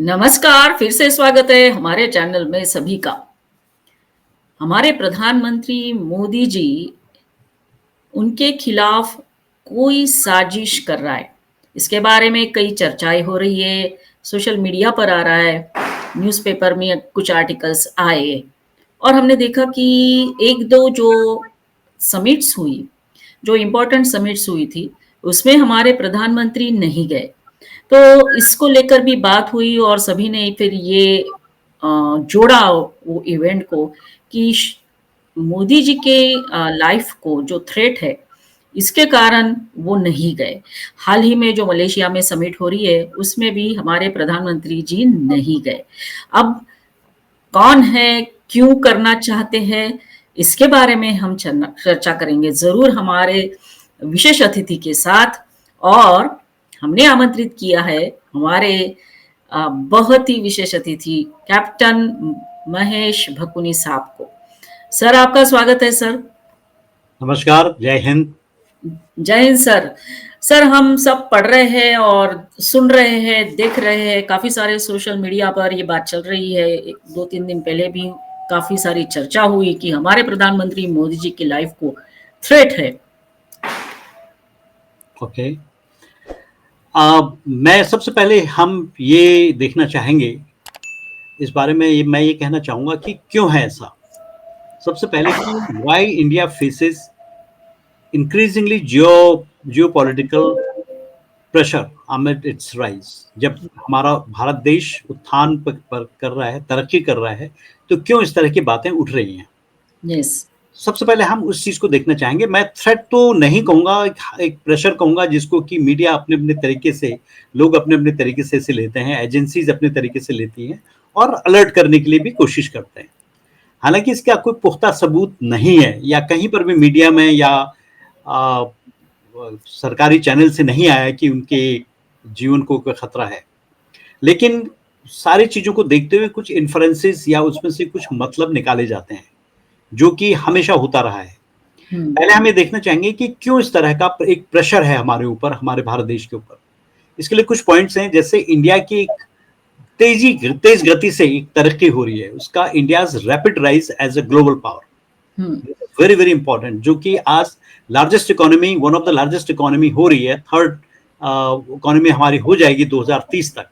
नमस्कार, फिर से स्वागत है हमारे चैनल में सभी का। हमारे प्रधानमंत्री मोदी जी, उनके खिलाफ कोई साजिश कर रहा है। इसके बारे में कई चर्चाएँ हो रही है, सोशल मीडिया पर आ रहा है, न्यूज़पेपर में कुछ आर्टिकल्स आए और हमने देखा कि 1-2 जो समिट्स हुई, जो इम्पोर्टेंट समिट्स हुई थी, उसमें हमारे प्रधानमंत्री नहीं गए। तो इसको लेकर भी बात हुई और सभी ने फिर ये जोड़ा वो इवेंट को कि मोदी जी के लाइफ को जो थ्रेट है, इसके कारण वो नहीं गए। हाल ही में जो मलेशिया में समिट हो रही है, उसमें भी हमारे प्रधानमंत्री जी नहीं गए। अब कौन है, क्यों करना चाहते हैं, इसके बारे में हम चर्चा करेंगे ज़रूर हमारे विशेष अतिथि के साथ और हमने आमंत्रित किया है हमारे बहुत ही विशेष अतिथि कैप्टन महेश भकुनी साहब को। सर, आपका स्वागत है सर। नमस्कार, जय हिंद। जय हिंद सर। सर, हम सब पढ़ रहे हैं और सुन रहे हैं, देख रहे हैं, काफ़ी सारे सोशल मीडिया पर ये बात चल रही है। 2-3 दिन पहले भी काफ़ी सारी चर्चा हुई कि हमारे प्रधानमंत्री मोदी जी की लाइफ को थ्रेट है। ओके। मैं सबसे पहले हम ये देखना चाहेंगे इस बारे में मैं ये कहना चाहूँगा कि क्यों है ऐसा। सबसे पहले कि why India faces increasingly geopolitical pressure amid it's rise. जब हमारा भारत देश उत्थान पर कर रहा है, तरक्की कर रहा है, तो क्यों इस तरह की बातें उठ रही हैं। यस। सबसे पहले हम उस चीज़ को देखना चाहेंगे। मैं थ्रेट तो नहीं कहूँगा, एक प्रेशर कहूँगा जिसको कि मीडिया अपने-अपने तरीके से, लोग अपने-अपने तरीके से इसे लेते हैं, एजेंसीज़ अपने तरीके से लेती हैं और अलर्ट करने के लिए भी कोशिश करते हैं। हालाँकि इसका कोई पुख्ता सबूत नहीं है या कहीं पर भी मीडिया में या अ, सरकारी चैनल से नहीं आया कि उनके जीवन को कोई खतरा है। लेकिन सारी चीज़ों को देखते हुए कुछ इन्फरेंसेस या उसमें से कुछ मतलब निकाले जाते हैं, जो कि हमेशा होता रहा है। पहले हम ये देखना चाहेंगे कि क्यों इस तरह का एक प्रेशर है हमारे ऊपर, हमारे भारत देश के ऊपर। इसके लिए कुछ पॉइंट्स हैं, जैसे इंडिया की एक तेज गति से एक तरक्की हो रही है, उसका India's rapid rise as a global power, very very important, जो कि आज largest economy, one of the largest economy हो रही है, थर्ड इकोनॉमी हमारी हो जाएगी 2030 तक।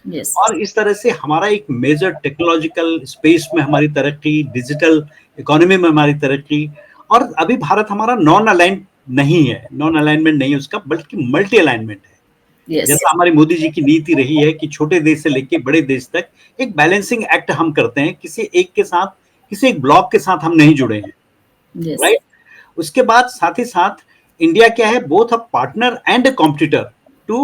यस। और इस तरह से हमारा एक मेजर टेक्नोलॉजिकल स्पेस में हमारी तरक्की, डिजिटल इकोनॉमी में हमारी तरक्की। और अभी भारत हमारा नॉन अलाइंड नहीं है, नॉन अलाइनमेंट नहीं है उसका, बल्कि मल्टी अलाइनमेंट है। यस। जैसा हमारी मोदी जी की नीति रही है कि छोटे देश से लेकर बड़े देश तक एक बैलेंसिंग एक्ट हम करते हैं, किसी एक के साथ, किसी एक ब्लॉक के साथ हम नहीं जुड़े हैं, यस। राइट। उसके बाद साथ ही साथ इंडिया क्या है, both a partner and a competitor to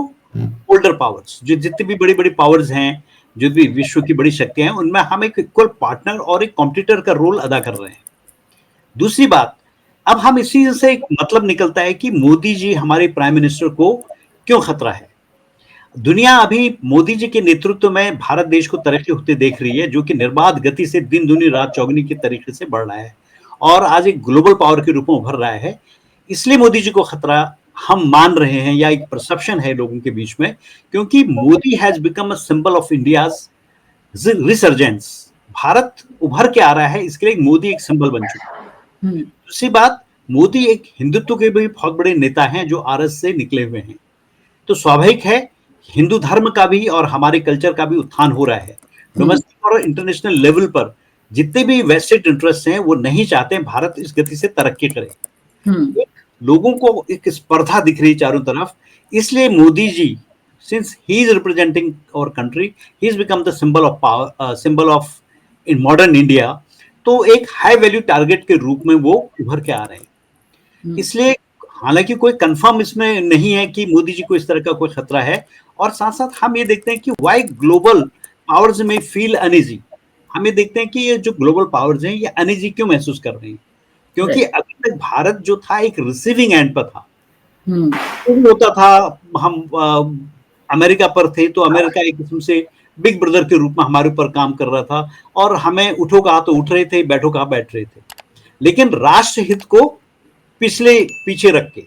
older powers. जो जितनी भी बड़ी बड़ी पावर्स हैं, जो भी विश्व की बड़ी शक्तियां हैं, उनमें हम एक इक्वल पार्टनर और एक कॉम्पिटिटर का रोल अदा कर रहे हैं। दूसरी बात, अब हम इसी से एक मतलब निकलता है कि मोदी जी हमारे प्राइम मिनिस्टर को क्यों खतरा है। दुनिया अभी मोदी जी के नेतृत्व में भारत देश को तरक्की होते देख रही है, जो कि निर्बाध गति से दिन दुनी रात चौगनी के तरीके से बढ़ रहा है और आज एक ग्लोबल पावर के रूप में उभर रहा है। इसलिए मोदी जी को खतरा हम मान रहे हैं, या एक परसेप्शन है लोगों के बीच में, क्योंकि Modi has become a symbol of India's resurgence. Bharat उभर के आ रहा है, इसके लिए मोदी एक सिंबल बन चुका है। दूसरी बात, मोदी एक हिंदुत्व के भी बहुत बड़े नेता हैं जो आरएस से निकले हुए हैं। तो स्वाभाविक है हिंदू धर्म का भी और हमारे कल्चर का भी उत्थान हो रहा है। डोमेस्टिक और इंटरनेशनल लेवल पर जितने भी वेस्टेड इंटरेस्ट हैं, वो नहीं चाहते भारत इस गति से तरक्की करे। एक लोगों को एक स्पर्धा दिख रही चारों तरफ, इसलिए Modi ji, since he is representing our country, he is become the symbol of power, symbol of in modern India. तो एक हाई वैल्यू टारगेट के रूप में वो उभर के आ रहे हैं। इसलिए हालांकि कोई कंफर्म इसमें नहीं है कि मोदी जी को इस तरह का कोई खतरा है। और साथ साथ हम ये देखते हैं कि व्हाई ग्लोबल पावर्स में फील अनईजी। हम ये देखते हैं कि ये जो ग्लोबल पावर्स हैं, ये अनईजी क्यों महसूस कर रही हैं, क्योंकि अभी तक भारत जो था एक रिसीविंग एंड पर था। होता था, हम अमेरिका पर थे तो अमेरिका एक किस्म से बिग ब्रदर के रूप में हमारे ऊपर काम कर रहा था और हमें उठो कहा तो उठ रहे थे, बैठो कहा बैठ रहे थे। लेकिन राष्ट्र हित को पीछे रख के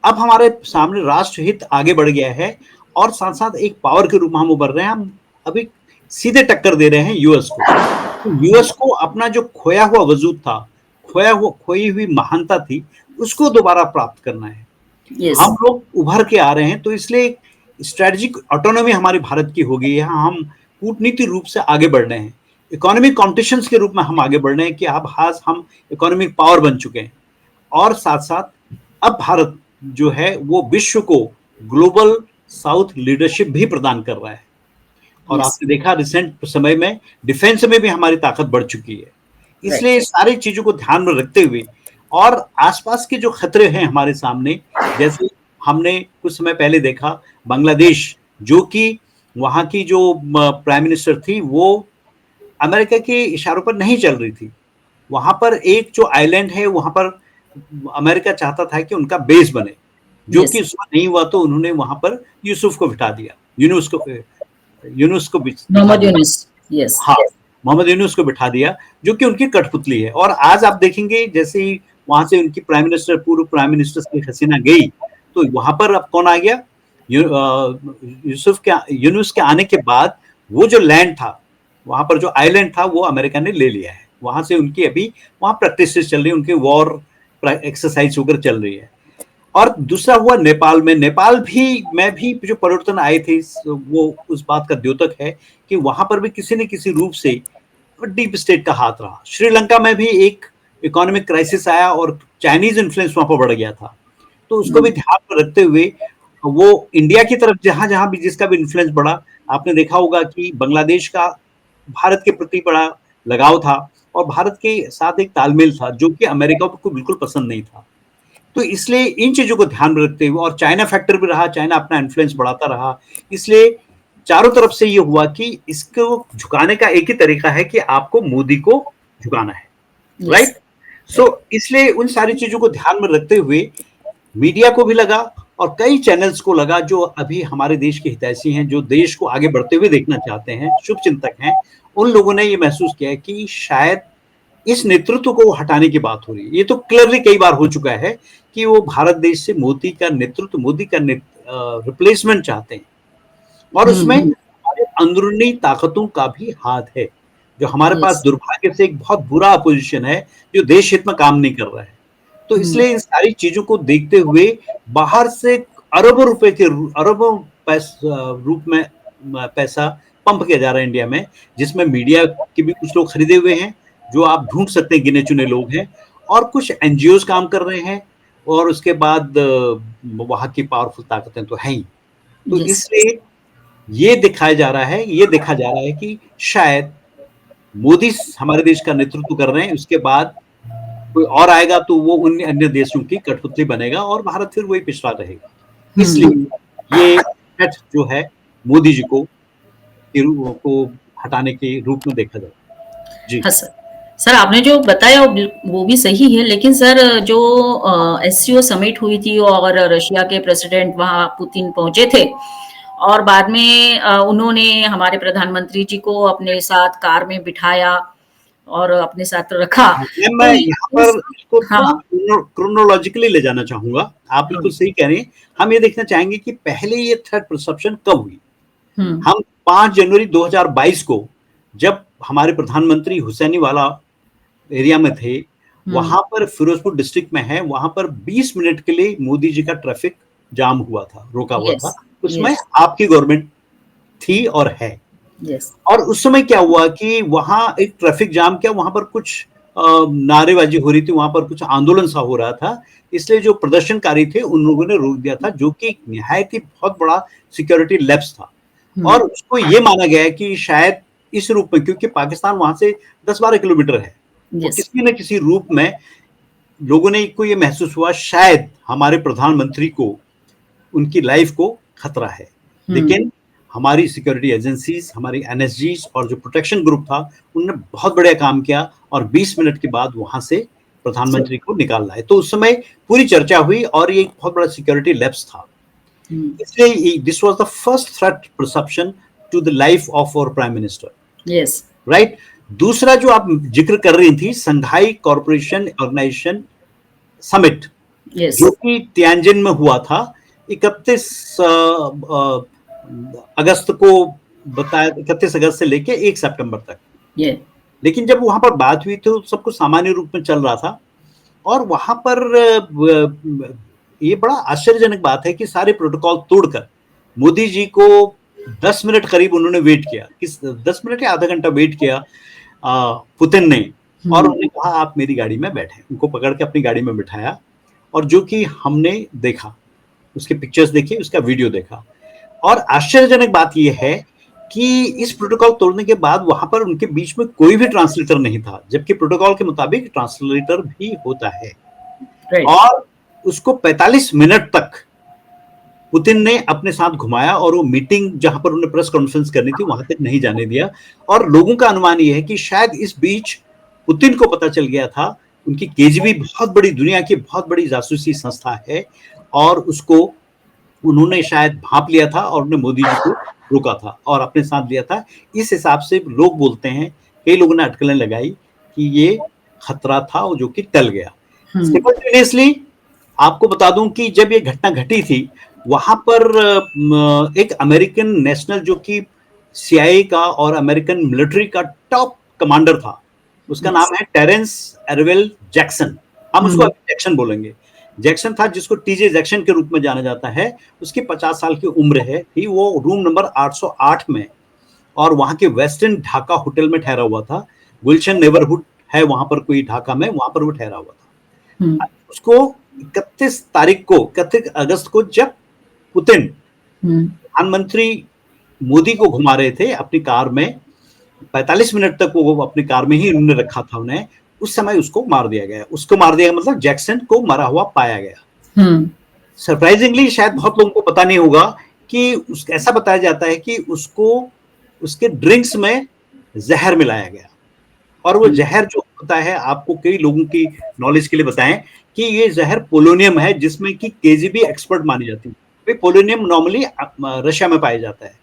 अब हमारे सामने राष्ट्र हित आगे बढ़ गया है और साथ साथ एक पावर के रूप में हम उभर रहे हैं। हम अभी सीधे टक्कर दे रहे हैं यूएस को। तो यूएस को अपना जो खोया हुआ वजूद था, खोई हुई महानता थी, उसको दोबारा प्राप्त करना है। यस, हम लोग उभर के आ रहे हैं, तो इसलिए स्ट्रेटेजिक ऑटोनॉमी हमारी भारत की हो गई है। हम कूटनीति रूप से आगे बढ़ रहे हैं, इकोनॉमिक कॉम्पिटिशंस के रूप में हम आगे बढ़ रहे हैं कि अब हम इकोनॉमिक पावर बन चुके हैं। और साथ साथ अब भारत जो है वो विश्व को ग्लोबल साउथ लीडरशिप भी प्रदान कर रहा है। और यस, आपने देखा रिसेंट समय में डिफेंस में भी हमारी ताकत बढ़ चुकी है। इसलिए राइट, सारी चीजों को ध्यान में रखते हुए और आसपास के जो खतरे हैं हमारे सामने, जैसे हमने कुछ समय पहले देखा बांग्लादेश, जो कि वहां की जो प्राइम मिनिस्टर थी वो अमेरिका के इशारों पर नहीं चल रही थी। वहां पर एक जो आइलैंड है वहां पर अमेरिका चाहता था कि उनका बेस बने, जो यस, कि उसमें नहीं हुआ, तो उन्होंने वहां पर यूसुफ को बिठा दिया, यूनुस को बिठा मोहम्मद दिया। यूनुस, यस, हाँ, मोहम्मद यूनुस को बिठा दिया, जो कि उनकी कठपुतली है। और आज आप देखेंगे जैसे ही वहां से उनकी पूर्व प्राइम मिनिस्टर शेख हसीना गई, तो वहां पर अब कौन आ गया? यूनुस के आने के बाद वो जो लैंड था, वहां पर जो आइलैंड था, वो अमेरिका ने ले लिया है। वहां से उनकी अभी वहां प्रैक्टिस चल रही है, उनके वॉर एक्सरसाइज होकर चल रही है। और दूसरा हुआ नेपाल में। नेपाल भी में भी जो परिवर्तन आए थे, वो उस बात का द्योतक है कि वहां पर भी किसी न किसी रूप से डीप स्टेट का हाथ रहा। श्रीलंका में भी एक इकोनॉमिक क्राइसिस आया और चाइनीज इन्फ्लुएंस वहां पर बढ़ गया था, तो उसको भी ध्यान में रखते हुए वो इंडिया की तरफ जहां जहां भी जिसका भी इन्फ्लुएंस बढ़ा, आपने देखा होगा कि बांग्लादेश का भारत के प्रति बड़ा लगाव था और भारत के साथ एक तालमेल था, जो कि अमेरिका को बिल्कुल पसंद नहीं था। तो इसलिए इन चीजों को ध्यान में रखते हुए, और चाइना फैक्टर भी रहा, चाइना अपना इन्फ्लुएंस बढ़ाता रहा, इसलिए चारों तरफ से ये हुआ कि इसको झुकाने का एक ही तरीका है कि आपको मोदी को झुकाना है, यस, राइट? सो इसलिए उन सारी चीजों को ध्यान में रखते हुए मीडिया को भी लगा और कई चैनल्स को लगा जो अभी हमारे देश के हितैषी हैं, जो देश को आगे बढ़ते हुए देखना चाहते हैं, शुभ चिंतक हैं, उन लोगों ने ये महसूस किया कि शायद इस नेतृत्व को हटाने की बात हो रही है। ये तो क्लियरली कई बार हो चुका है कि वो भारत देश से मोदी का रिप्लेसमेंट चाहते हैं। और उसमें हमारे अंदरूनी ताकतों का भी हाथ है, जो हमारे पास यस, दुर्भाग्य से एक बहुत बुरा अपोजिशन है जो देश हित में काम नहीं कर रहा है। तो इसलिए इन सारी चीजों को देखते हुए बाहर से अरबों रुपए के अरबों रूप में पैसा पंप किया जा रहा है इंडिया में, जिसमें मीडिया के भी कुछ लोग खरीदे हुए हैं, जो आप ढूंढ सकते हैं, गिने चुने लोग हैं, और कुछ एनजीओज काम कर रहे हैं, और उसके बाद वहां की पावरफुल ताकतें तो हैं ही। तो यस, इसलिए ये देखा जा रहा है कि शायद मोदी हमारे देश का नेतृत्व कर रहे हैं, उसके बाद कोई और आएगा तो वो उन अन्य देशों की कठपुतली बनेगा और भारत फिर वही पिछड़ा रहेगा। इसलिए ये थ्रेट जो है मोदी जी को हटाने के रूप में देखा जाए। जी। हाँ सर। सर आपने जो बताया वो भी सही है, लेकिन सर जो एससीओ समिट हुई थी और रशिया के प्रेसिडेंट वहाँ पुतिन पहुंचे थे और बाद में उन्होंने हमारे प्रधानमंत्री जी को अपने साथ कार में बिठाया और अपने साथ रखा। मैं तो यहाँ पर इसको थोड़ा हाँ, क्रोनोलॉजिकली ले जाना चाहूंगा। आप हाँ, बिल्कुल सही कह रहे हैं। हम ये देखना चाहेंगे कि पहले ये थ्रेट परसेप्शन कब हुई। हम्म, हम 5 जनवरी 2022 को, जब हमारे प्रधानमंत्री हुसैनी वाला एरिया में थे, हम्म, वहां पर फिरोजपुर डिस्ट्रिक्ट में है, वहां पर 20 मिनट के लिए मोदी जी का ट्रैफिक जाम हुआ था, रोका हुआ यस, था। उसमें यस, आपकी गवर्नमेंट थी और है। यस, और उस समय क्या हुआ कि वहां एक ट्रैफिक जाम, क्या वहां पर कुछ नारेबाजी हो रही थी, वहां पर कुछ आंदोलन सा हो रहा था, इसलिए जो प्रदर्शनकारी थे उन लोगों ने रोक दिया था, जो कि एक निहायत ही बहुत बड़ा सिक्योरिटी लैप्स था। और उसको ये माना गया है कि शायद इस रूप में, क्योंकि पाकिस्तान वहां से 10-12 किलोमीटर है, तो यस, किसी न किसी रूप में लोगों ने को ये महसूस हुआ शायद हमारे प्रधानमंत्री को, उनकी लाइफ को खतरा है। लेकिन हमारी सिक्योरिटी एजेंसीज, हमारी एनएसजीज और जो प्रोटेक्शन ग्रुप था, उन्होंने बहुत बढ़िया काम किया और 20 मिनट के बाद वहां से प्रधानमंत्री को निकाल लाए। तो उस समय पूरी चर्चा हुई और ये एक बहुत बड़ा सिक्योरिटी लैप्स था। इसलिए this was the first threat perception to the life of our prime minister, yes, right? दूसरा जो आप जिक्र कर रही थी, Shanghai corporation organisation summit, yes, जो कि तियानजिन में हुआ था 31 अगस्त को बताया 31 अगस्त से लेके 1 सितंबर तक। ये लेकिन जब वहां पर बात हुई तो सब कुछ सामान्य रूप में चल रहा था, और वहां पर ये बड़ा आश्चर्यजनक बात है कि सारे प्रोटोकॉल तोड़कर मोदी जी को 10 मिनट करीब उन्होंने वेट किया, किस 10 मिनट या आधा घंटा वेट किया पुतिन ने, और उन्होंने कहा आप मेरी गाड़ी में बैठे, उनको पकड़ के अपनी गाड़ी में बिठाया, और जो कि हमने देखा, उसके पिक्चर्स देखी, उसका वीडियो देखा। और आश्चर्यजनक बात यह है कि इस प्रोटोकॉल तोड़ने के बाद वहां पर उनके बीच में कोई भी ट्रांसलेटर नहीं था, जबकि प्रोटोकॉल के मुताबिक ट्रांसलेटर भी होता है। राइट। और उसको 45 मिनट तक पुतिन ने अपने साथ घुमाया, और वो मीटिंग जहां पर उन्हें प्रेस कॉन्फ्रेंस करनी थी वहां तक नहीं जाने दिया। और लोगों का अनुमान यह है कि शायद इस बीच पुतिन को पता चल गया था, उनकी केजीबी बहुत बड़ी, दुनिया की बहुत बड़ी जासूसी संस्था है, और उसको उन्होंने शायद भांप लिया था और उन्होंने मोदी जी को रोका था और अपने साथ लिया था। इस हिसाब से लोग बोलते हैं, कई लोगों ने अटकलें लगाई कि ये खतरा था जो कि टल गया। सिमिलटेनियसली आपको बता दूं कि जब ये घटना घटी थी, वहां पर एक अमेरिकन नेशनल जो कि सीआईए का और अमेरिकन मिलिट्री का टॉप कमांडर था, उसका नाम है टेरेंस एरवेल जैक्सन, हम उसको जैक्सन बोलेंगे। जैक्सन था, जिसको टीजे जैक्सन के रूप में जाना जाता है। उसकी 50 साल की उम्र है थी, वो रूम नंबर 808 में और वहां के वेस्टर्न ढाका होटल में ठहरा हुआ था। गुलशन नेबरहुड है वहां पर कोई ढाका में, वहां पर वो ठहरा हुआ था। उसको 31 अगस्त को जब पुतिन प्रधानमंत्री मोदी को घुमा रहे थे अपनी कार में, 45 मिनट तक वो अपनी कार में ही उन्होंने रखा था उन्हें, उस समय उसको मार दिया गया। उसको मार दिया मतलब जैक्सन को मरा हुआ पाया गया। सरप्राइजिंगली शायद बहुत लोगों को पता नहीं होगा कि ऐसा बताया जाता है कि उसको उसके ड्रिंक्स में जहर मिलाया गया, और वो जहर जो होता है, आपको कई लोगों की नॉलेज के लिए बताएं कि ये जहर पोलोनियम है, जिसमें कि केजीबी एक्सपर्ट मानी जाती है। पोलोनियम नॉर्मली रशिया में पाया जाता है।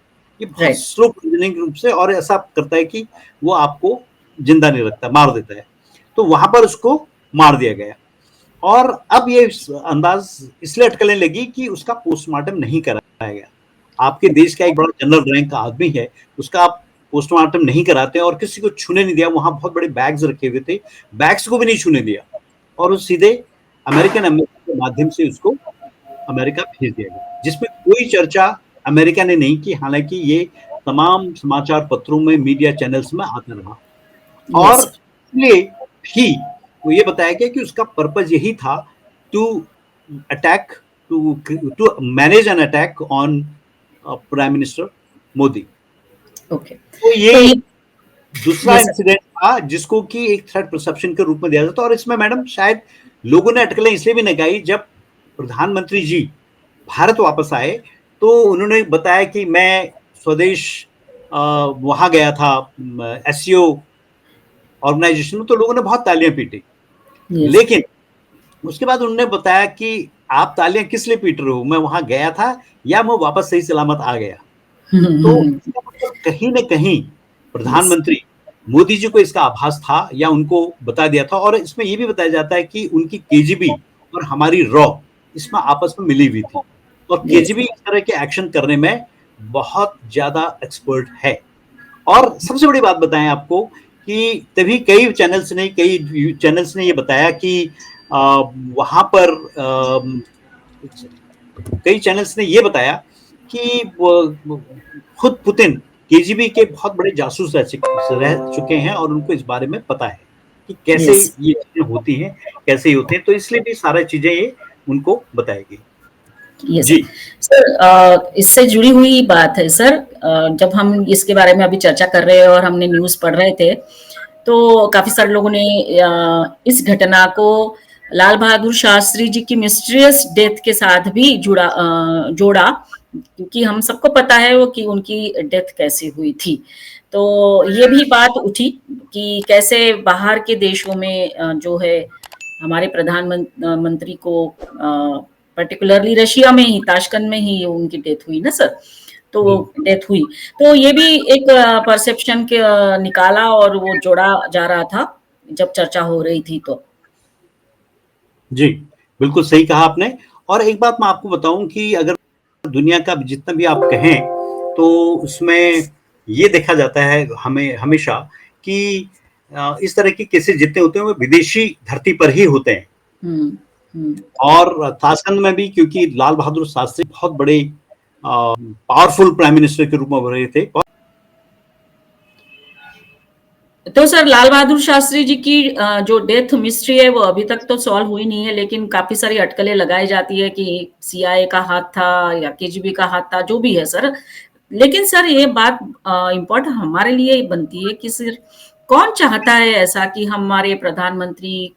ये बहुत स्लो पॉइजनिंग रूप से, और ऐसा करता है कि वो आपको जिंदा नहीं रखता, मार देता है। तो वहां पर उसको मार दिया गया, और अब ये अंदाज इसलिए अटकलने लगी कि उसका पोस्टमार्टम नहीं कराया गया। आपके देश का एक बड़ा जनरल रैंक का आदमी है, उसका आप पोस्टमार्टम नहीं कराते, और किसी को छूने नहीं दिया। वहां बहुत बड़े बैग्स रखे हुए थे, बैग्स को भी नहीं छूने दिया, और वो सीधे अमेरिकन एम्बेसी के माध्यम से उसको अमेरिका भेज दिया गया, जिसमें कोई चर्चा अमेरिका ने नहीं की, हालांकि ये तमाम समाचार पत्रों में, मीडिया चैनल्स में आता रहा। और इसलिए भी वो ये बताया गया कि उसका पर्पज यही था to attack, to manage an attack on prime minister Modi. तो ये दूसरा इंसिडेंट था जिसको कि एक थ्रेट परसेप्शन के रूप में दिया जाता। और इसमें मैडम शायद लोगों ने अटकलें इसलिए भी लगाई, जब प्रधानमंत्री जी भारत वापस आए तो उन्होंने बताया कि मैं स्वदेश वहां गया था एससीओ ऑर्गेनाइजेशन में, तो लोगों ने बहुत तालियां पीटी। लेकिन उसके बाद उन्होंने बताया कि आप तालियां किस लिए पीट रहे हो, मैं वहां गया था या मैं वापस सही सलामत आ गया। तो कहीं ना कहीं प्रधानमंत्री मोदी जी को इसका आभास था, या उनको बता दिया था। और इसमें यह भी बताया जाता है कि उनकी केजीबी और हमारी रॉ इसमें आपस में मिली हुई थी, और केजीबी इस तरह के एक्शन करने में बहुत ज्यादा एक्सपर्ट है। और सबसे बड़ी बात बताएं आपको कि तभी कई चैनल्स ने ये बताया कि वहां पर कई चैनल्स ने ये बताया कि खुद पुतिन केजीबी के बहुत बड़े जासूस रह चुके हैं, और उनको इस बारे में पता है कि कैसे ये चीजें होती हैं, कैसे होते हैं। तो इसलिए भी सारी चीजें ये उनको बताएगी। जी सर, इससे जुड़ी हुई बात है सर। जब हम इसके बारे में अभी चर्चा कर रहे हैं और हमने न्यूज पढ़ रहे थे, तो काफी सारे लोगों ने इस घटना को लाल बहादुर शास्त्री जी की मिस्टीरियस डेथ के साथ भी जोड़ा, क्योंकि हम सबको पता है वो कि उनकी डेथ कैसे हुई थी। तो ये भी बात उठी कि कैसे बाहर के देशों में जो है हमारे प्रधानमंत्री को पर्टिकुलरली रशिया में ही, ताशकंद में ही उनकी डेथ हुई ना सर। तो डेथ हुई, तो ये भी एक परसेप्शन के निकाला और वो जोड़ा जा रहा था जब चर्चा हो रही थी। तो जी बिल्कुल सही कहा आपने। और एक बात मैं आपको बताऊं कि अगर दुनिया का जितना भी आप कहें तो उसमें ये देखा जाता है हमें हमेशा कि इस तरह के केसेस जितने होते हैं वो विदेशी धरती पर ही होते हैं। हम्म, हम्म। और झारखंड में भी, क्योंकि लाल बहादुर शास्त्री बहुत बड़े पावरफुल प्राइम मिनिस्टर के रूप में उभरे थे। तो सर लाल बहादुर शास्त्री जी की जो डेथ मिस्ट्री है वो अभी तक तो सॉल्व हुई नहीं है, लेकिन काफी सारी अटकलें लगाई जाती है कि सीआईए का हाथ था या केजीबी का हाथ था, जो भी है सर। लेकिन सर ये बात इम्पोर्टेंट हमारे लिए बनती है कि सर कौन चाहता है ऐसा कि हमारे प्रधानमंत्री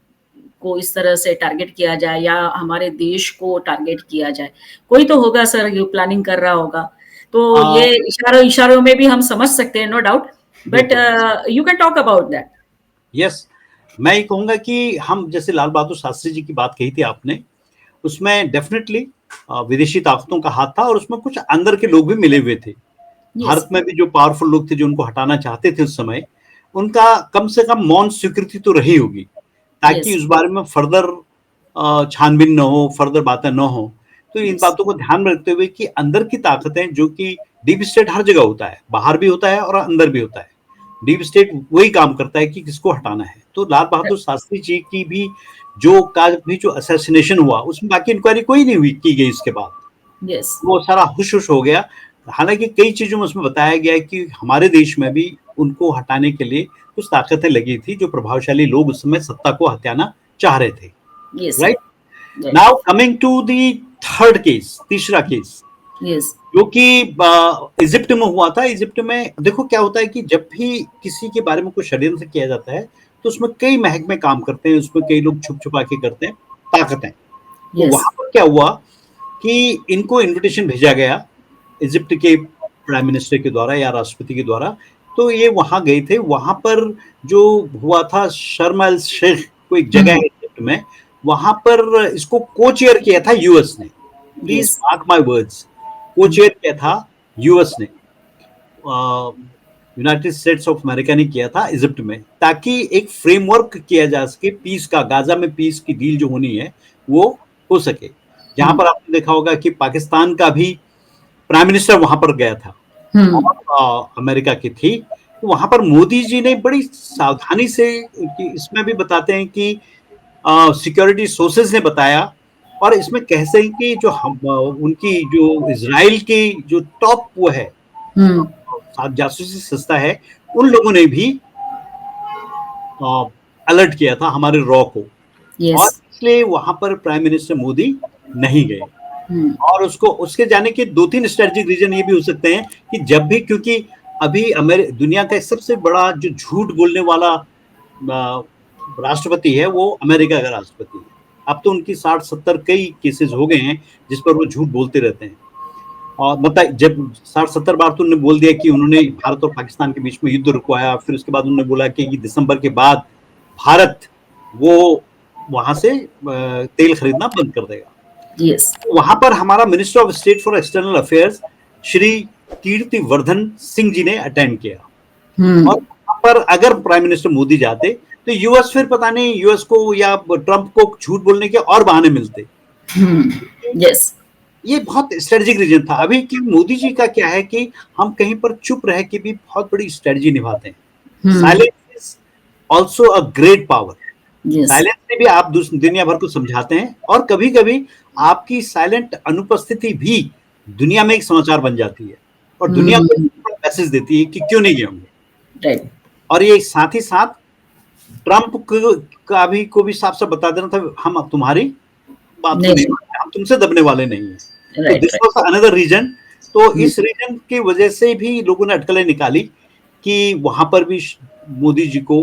को इस तरह से टारगेट किया जाए या हमारे देश को टारगेट किया जाए? कोई तो होगा सर, ये प्लानिंग कर रहा होगा। तो ये इशारों इशारों में भी हम समझ सकते हैं, no doubt, but you can talk about that. Yes, मैं ये कहूंगा कि हम जैसे लाल बहादुर शास्त्री जी की बात कही थी आपने, उसमें डेफिनेटली विदेशी ताकतों का हाथ था और उसमें कुछ अंदर के लोग भी मिले हुए थे। भारत में भी जो पावरफुल लोग थे जो उनको हटाना चाहते थे उस समय, उनका कम से कम मौन स्वीकृति तो रही होगी, ताकि उस बारे में फर्दर छानबीन न हो, फर्दर बातें न हो। तो इन बातों को ध्यान में रखते हुए कि अंदर की ताकतें, जो कि डीप स्टेट हर जगह होता है, बाहर भी होता है और अंदर भी होता है। डीप स्टेट वही काम करता है कि किसको हटाना है। तो लाल बहादुर शास्त्री जी की भी जो असैसिनेशन हुआ, उसमें बाकी इंक्वायरी कोई नहीं हुई की गई। इसके बाद वो सारा हुश हो गया। हालांकि कई चीजों में उसमें बताया गया है कि हमारे देश में भी उनको हटाने के लिए कुछ ताकतें लगी थी, जो प्रभावशाली लोग उस समय सत्ता को हटाना चाह रहे थे। Right now coming to the third case, तीसरा केस, जो कि इजिप्ट में हुआ था। इजिप्ट में देखो क्या होता है कि जब भी किसी के बारे में कुछ षड्यंत्र किया जाता है तो उसमें कई महकमे काम करते हैं, उसमें कई लोग छुप छुपा के करते हैं, ताकतें। तो वहां पर क्या हुआ कि इनको इनविटेशन भेजा गया इजिप्ट के प्राइम मिनिस्टर के द्वारा या राष्ट्रपति के द्वारा। तो ये वहां गए थे। वहां पर जो हुआ था, शर्म एल शेख को एक जगह है इजिप्ट में, वहां पर इसको को चेयर किया था यूएस ने। प्लीज मार्क माय वर्ड्स, को चेयर किया था यूएस ने, यूनाइटेड स्टेट्स ऑफ अमेरिका ने किया था इजिप्ट में, ताकि एक फ्रेमवर्क किया जा सके पीस का। गाजा में पीस की डील जो होनी है वो हो सके। जहां पर आपने देखा होगा कि पाकिस्तान का भी प्राइम मिनिस्टर वहां पर गया था और अमेरिका की थी। तो वहां पर मोदी जी ने बड़ी सावधानी से, इसमें भी बताते हैं कि सिक्योरिटी सोर्सेज ने बताया, और इसमें कहते हैं कि जो उनकी जो इजराइल की जो टॉप वो है जासूसी संस्था है, उन लोगों ने भी अलर्ट किया था हमारे रॉ को। और इसलिए वहां पर प्राइम मिनिस्टर मोदी नहीं गए। और उसके जाने के 2-3 स्ट्रेटेजिक रीजन ये भी हो सकते हैं कि जब भी, क्योंकि अभी दुनिया का सबसे बड़ा जो झूठ बोलने वाला राष्ट्रपति है वो अमेरिका का राष्ट्रपति है। अब तो उनकी 60-70 कई केसेस हो गए हैं जिस पर वो झूठ बोलते रहते हैं। और मतलब जब 60-70 बार तो उन्होंने बोल दिया कि उन्होंने भारत और पाकिस्तान के बीच में युद्ध रुकवाया, फिर उसके बाद उन्होंने बोला कि दिसंबर के बाद भारत वो वहां से तेल खरीदना बंद कर देगा। वहां पर हमारा minister of state for external affairs Shri Kirtivardhan Singh ji ने अटेंड किया। और वहां पर अगर प्राइम मिनिस्टर मोदी जाते तो यूएस फिर पता नहीं यूएस को या ट्रंप को झूठ बोलने के और बहाने मिलते। ये बहुत स्ट्रेटेजिक रीजन था। अभी कि मोदी जी का क्या है कि हम कहीं पर चुप रह के भी बहुत बड़ी स्ट्रेटेजी निभाते हैं। Silence is also a great power. Silence से भी आप दुनिया भर को समझाते हैं, और कभी कभी आपकी साइलेंट अनुपस्थिति भी दुनिया में एक समाचार बन जाती है और दुनिया को मैसेज देती है कि क्यों नहीं गए होंगे। और ये साथ ही साथ ट्रंप का भी को भी साफ साफ बता देना था, हम अब तुम्हारी बात को नहीं, हम तुमसे दबने वाले नहीं है। तो दिस वाज अनदर रीजन। तो इस रीजन की वजह से भी लोगों ने अटकलें निकाली कि वहां पर भी मोदी जी को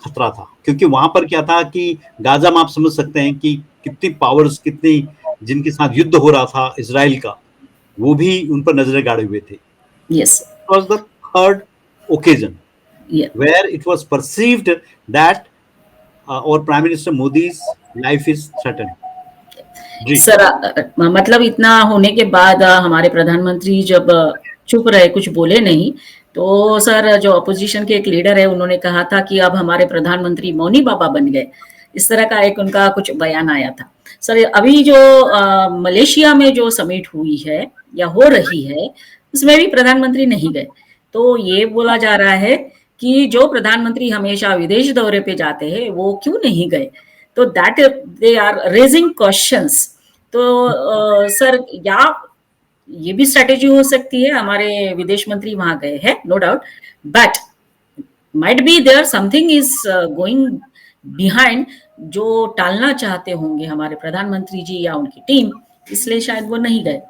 खतरा था, क्योंकि वहां पर क्या था कि गाजा में आप समझ सकते हैं कि कितनी पावर्स, कितनी जिनके साथ युद्ध हो रहा था इजराइल का, वो भी उन पर नजरें गाड़े हुए थे। It was the third occasion where it was perceived that our Prime Minister Modi's life is threatened. Sir मतलब इतना होने के बाद हमारे प्रधानमंत्री जब चुप रहे, कुछ बोले नहीं, तो सर जो अपोजिशन के एक लीडर है उन्होंने कहा था कि अब हमारे प्रधानमंत्री मौनी बाबा बन गए। इस तरह का एक उनका कुछ बयान आया था। सर अभी जो मलेशिया में जो समिट हुई है या हो रही है, उसमें भी प्रधानमंत्री नहीं गए। तो ये बोला जा रहा है कि जो प्रधानमंत्री हमेशा विदेश दौरे पे जाते हैं, वो क्यों नहीं गए? तो that they are raising questions. तो सर, या ये भी स्ट्रैटेजी हो सकती है, हमारे विदेश मंत्री वहां गए हैं, no doubt, but might be there something is going behind, जो टालना चाहते होंगे हमारे प्रधानमंत्री जी या उनकी टीम, इसलिए शायद वो नहीं गए।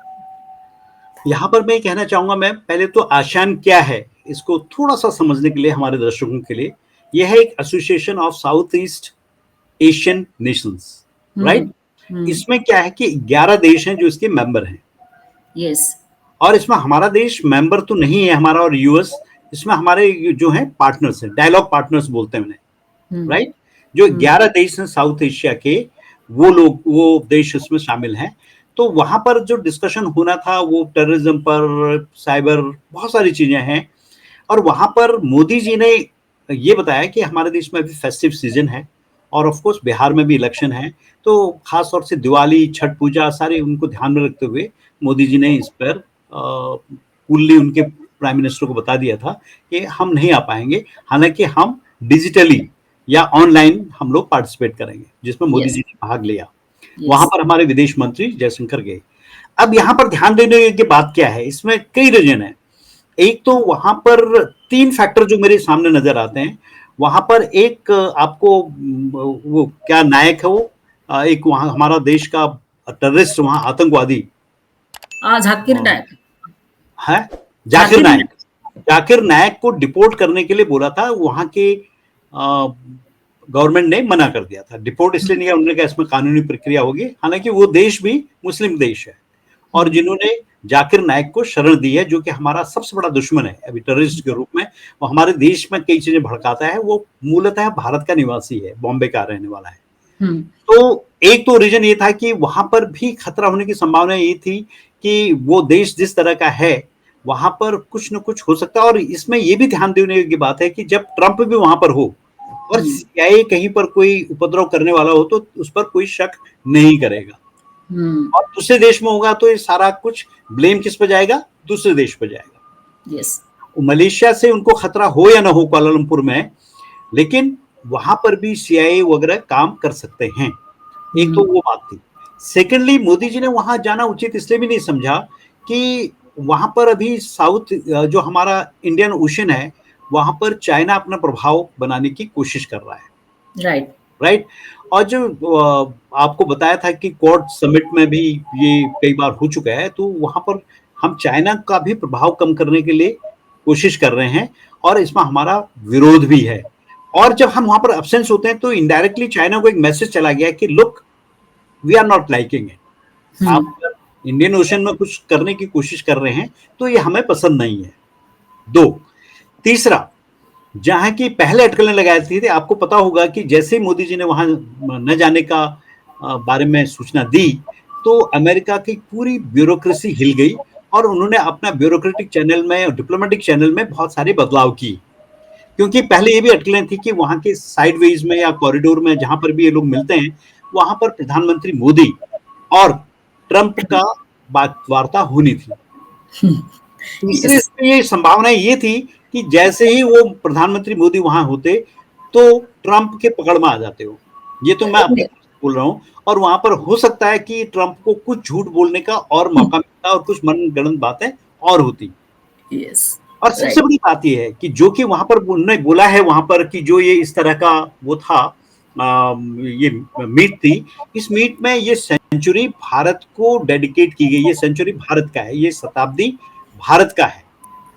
यहाँ पर मैं कहना चाहूंगा, मैं पहले तो आसियान क्या है इसको थोड़ा सा समझने के लिए हमारे दर्शकों के लिए, यह है एक association of south east Asian Nations, right. इसमें क्या है कि 11 देश हैं जो इसके मेंबर हैं। यस। और इसमें हमारा देश मेंबर तो नहीं है, हमारा और यूएस, इसमें हमारे जो हैं पार्टनर्स हैं, डायलॉग पार्टनर्स बोलते हैं उन्हें, राइट। जो 11 देश हैं साउथ एशिया के, वो देश इसमें शामिल हैं। तो वहां पर जो डिस्कशन होना था वो टेररिज्म पर, साइबर, बहुत सारी चीजें हैं। और वहां पर मोदी जी ने ये बताया कि हमारे देश में अभी फेस्टिव सीजन है और ऑफ कोर्स बिहार में भी इलेक्शन है, तो खास तौर से दिवाली, छठ पूजा, सारे उनको ध्यान में रखते हुए मोदी जी ने इस पर कूलली उनके प्राइम मिनिस्टर को बता दिया था कि हम नहीं आ पाएंगे, हालांकि हम डिजिटली या ऑनलाइन हम लोग पार्टिसिपेट करेंगे, जिसमें मोदी जी ने भाग लिया। वहां पर हमारे विदेश मंत्री जयशंकर गए। अब यहाँ पर ध्यान देने की बात क्या है, इसमें कई रीजन है। एक तो वहां पर 3 फैक्टर जो मेरे सामने नजर आते हैं। वहां पर एक आपको वो क्या नायक है वो, एक वहां हमारा देश का टेररिस्ट, वहां आतंकवादी, जाकिर नायक है, जाकिर नायक। जाकिर नायक को डिपोर्ट करने के लिए बोला था, वहां के गवर्नमेंट ने मना कर दिया था। डिपोर्ट इसलिए नहीं किया, उन्होंने कहा इसमें कानूनी प्रक्रिया होगी, हालांकि वो देश भी मुस्लिम देश है। और जिन्होंने जाकिर नायक को शरण दी है, जो कि हमारा सबसे बड़ा दुश्मन है अभी टेररिस्ट के रूप में, वो हमारे देश में कई चीजें भड़काता है, वो मूलतः भारत का निवासी है, बॉम्बे का रहने वाला है। तो एक तो रीजन ये था कि वहां पर भी खतरा होने की संभावना ये थी कि वो देश जिस तरह का है वहां पर कुछ न कुछ हो सकता है। और इसमें यह भी ध्यान देने की बात है कि जब ट्रंप भी वहां पर हो और सीआईए कहीं पर कोई उपद्रव करने वाला हो तो उस पर कोई शक नहीं करेगा। और दूसरे देश में होगा तो ये सारा कुछ ब्लेम किस पर जाएगा, दूसरे देश पर जाएगा। यस। मलेशिया से उनको खतरा हो या ना हो कुआलालंपुर में, लेकिन वहां पर भी सीआईए वगैरह काम कर सकते हैं। एक तो वो बात थी। सेकेंडली, मोदी जी ने वहां जाना उचित इसलिए भी नहीं समझा कि वहां पर अभी साउथ जो हमारा इंडियन ओशन है, वहां पर चाइना अपना प्रभाव बनाने की कोशिश कर रहा है, राइट। और जो आपको बताया था कि क्वाड समिट में भी ये कई बार हो चुका है, तो वहां पर हम चाइना का भी प्रभाव कम करने के लिए कोशिश कर रहे हैं और इसमें हमारा विरोध भी है। और जब हम वहां पर एब्सेंस होते हैं तो इनडायरेक्टली चाइना को एक मैसेज चला गया कि look, we are not liking it, आप इंडियन ओशन में कुछ करने की कोशिश कर रहे हैं तो ये हमें पसंद नहीं है। 2, तीसरा, जहां की पहले अटकलें लगाई थी, आपको पता होगा कि जैसे ही मोदी जी ने वहां न जाने का बारे में सूचना दी तो अमेरिका की पूरी ब्यूरोक्रेसी हिल गई और उन्होंने अपना ब्यूरोक्रेटिक चैनल में, डिप्लोमेटिक चैनल में बहुत सारे बदलाव किए। क्योंकि पहले ये भी अटकलें थी कि वहां के साइडवेज में या कॉरिडोर में जहां पर भी ये लोग मिलते हैं, वहां पर प्रधानमंत्री मोदी और ट्रंप का वार्ता होनी थी। तीसरे ये संभावना ये थी कि जैसे ही वो प्रधानमंत्री मोदी वहां होते तो ट्रंप के पकड़ में आ जाते हो। ये तो मैं अपने बोल रहा हूं। और वहां पर हो सकता है कि ट्रंप को कुछ झूठ बोलने का और मौका मिलता और कुछ मनगढ़ंत बातें और होती। और सबसे बड़ी बात यह है कि जो कि वहां पर उन्होंने बोला है, वहां पर कि जो ये इस तरह का वो था, ये मीट थी, इस मीट में ये सेंचुरी भारत को डेडिकेट की गई, ये सेंचुरी भारत का है, ये शताब्दी भारत का है,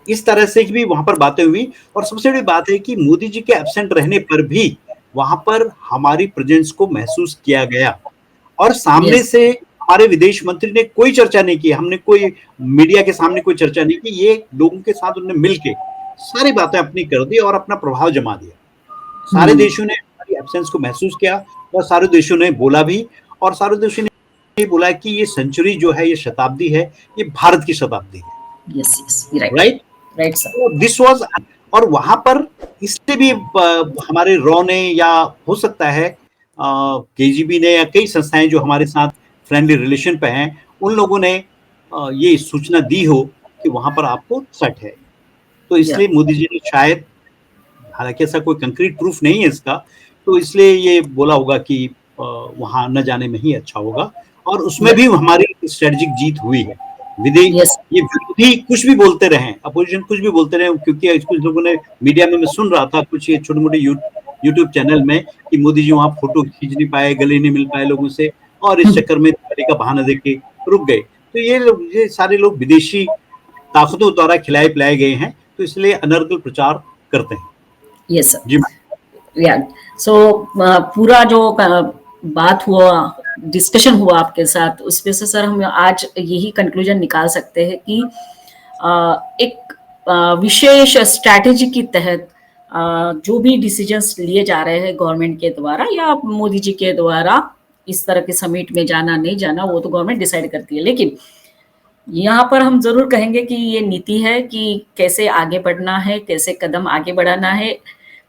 इस तरह से भी वहां पर बातें हुई। और सबसे बड़ी बात है कि मोदी जी के एब्सेंट रहने पर भी वहां पर हमारी प्रेजेंस को महसूस किया गया और सामने से हमारे विदेश मंत्री ने कोई चर्चा नहीं की, हमने कोई मीडिया के सामने कोई चर्चा नहीं की, ये लोगों के साथ उन्होंने मिलके सारी बातें अपनी कर दी और अपना प्रभाव जमा दिया। सारे देशों ने हमारी एब्सेंस को महसूस किया और सारे देशों ने बोला भी, और सारे देशों ने बोला कि ये सेंचुरी जो है, ये शताब्दी है, ये भारत की शताब्दी है। Right, this was. और वहां पर इससे भी हमारे रॉ ने या हो सकता है केजीबी ने या कई संस्थाएं जो हमारे साथ फ्रेंडली रिलेशन पे हैं, उन लोगों ने ये सूचना दी हो कि वहां पर आपको थ्रेट है। तो तो इसलिए मोदी जी ने शायद, हालांकि ऐसा कोई कंक्रीट प्रूफ नहीं है इसका, तो इसलिए ये बोला होगा कि वहां न जाने में ही अच्छा होगा, और उसमें भी हमारी स्ट्रेटेजिक जीत हुई है। Yes. ये विरोधी कुछ भी बोलते रहे, अपोजिशन कुछ भी बोलते रहे, क्योंकि कुछ लोगों ने मीडिया में मैं सुन रहा था कुछ ये छोटे मोटे यूट्यूब चैनल में कि मोदी जी वहां फोटो खींच नहीं पाए, गले नहीं मिल पाए लोगों से, और इस चक्कर में दिवाली का बहाना देके रुक गए। तो ये सारे लोग विदेशी ताकतों द्वारा खिलाए पिलाए गए हैं, तो इसलिए अनर्गल प्रचार करते हैं। Yes, sir. जी Yeah. So पूरा जो बात हुआ, डिस्कशन हुआ आपके साथ, उसमें से सर हम आज यही कंक्लूजन निकाल सकते हैं कि एक विशेष स्ट्रैटेजी के तहत जो भी डिसीजंस लिए जा रहे हैं गवर्नमेंट के द्वारा या मोदी जी के द्वारा, इस तरह के समिट में जाना नहीं जाना वो तो गवर्नमेंट डिसाइड करती है, लेकिन यहाँ पर हम जरूर कहेंगे कि ये नीति है कि कैसे आगे बढ़ना है, कैसे कदम आगे बढ़ाना है,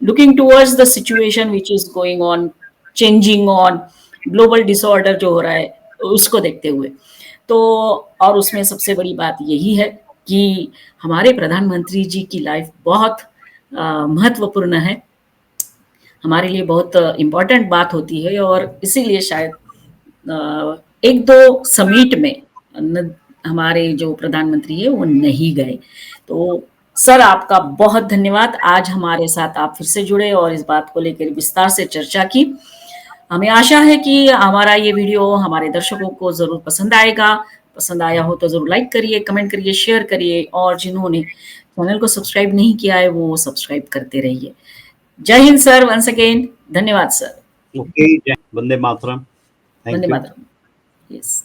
looking towards the situation which is going on, changing on, global disorder जो हो रहा है उसको देखते हुए। तो और उसमें सबसे बड़ी बात यही है कि हमारे प्रधानमंत्री जी की लाइफ बहुत महत्वपूर्ण है, हमारे लिए बहुत इम्पोर्टेंट बात होती है, और इसीलिए शायद एक दो समिट में हमारे जो प्रधानमंत्री है वो नहीं गए। तो सर आपका बहुत धन्यवाद, आज हमारे साथ आप फिर से जुड़े और इस बात को लेकर विस्तार से चर्चा की। हमें आशा है कि हमारा ये वीडियो हमारे दर्शकों को जरूर पसंद आएगा। पसंद आया हो तो जरूर लाइक करिए, कमेंट करिए, शेयर करिए, और जिन्होंने चैनल को सब्सक्राइब नहीं किया है वो सब्सक्राइब करते रहिए। जय हिंद सर, वंस अगेन धन्यवाद sir. Okay, Vande Mataram. Vande Mataram. Yes.